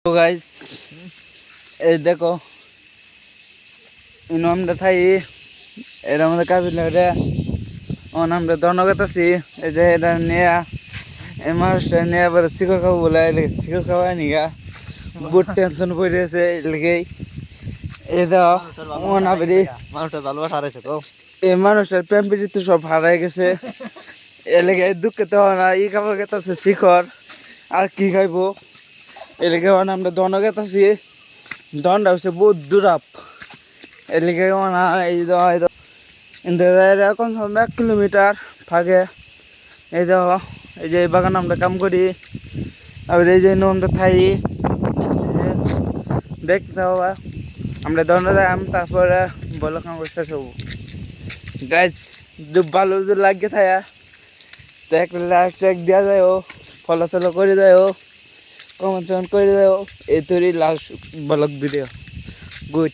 তো গাইস এই দেখো ইনো আমরা থাই এর আমাদের কাবিল রে অন আমরা দনগত আছি এই যে এটা নিয়ে এই মানুষটা নিয়ে আবার শিকড় খাবো বলে শিকড় খাওয়া নিগা বুট টেনশন পড়ে আছে লেগেই এই দাও মন আবরি মানুষটা ভালোবাসা হারাইছে তো এই মানুষটার প্রেম প্রীতি তো সব হারাই গেছে এ লেগে দুঃখে তো না ই খাবার খেতেছে শিখর আর কি খাইবো এ লেগে আমরা দনগত আছি দনটা হচ্ছে বহুত দূরাপ এ লেগে এই কম সময় 1 কিলোমিটার ফাঁকে এই দেখো এই যে এই বাগান আমরা কাম করি আবার এই যে আমরা থাই দেখতে হবা আমরা দন্ড যাই তারপরে বলো কাম করে শেষ হবো গাছ ভালো যদি লাগিয়ে থাকা তো একটা লাইক ট্যাক দেওয়া যায় ও ফলো চলো করে দেয় ও কমেন্ট করে দেয় এই তৈরি লাস্ট ব্লগ ভিডিও গুড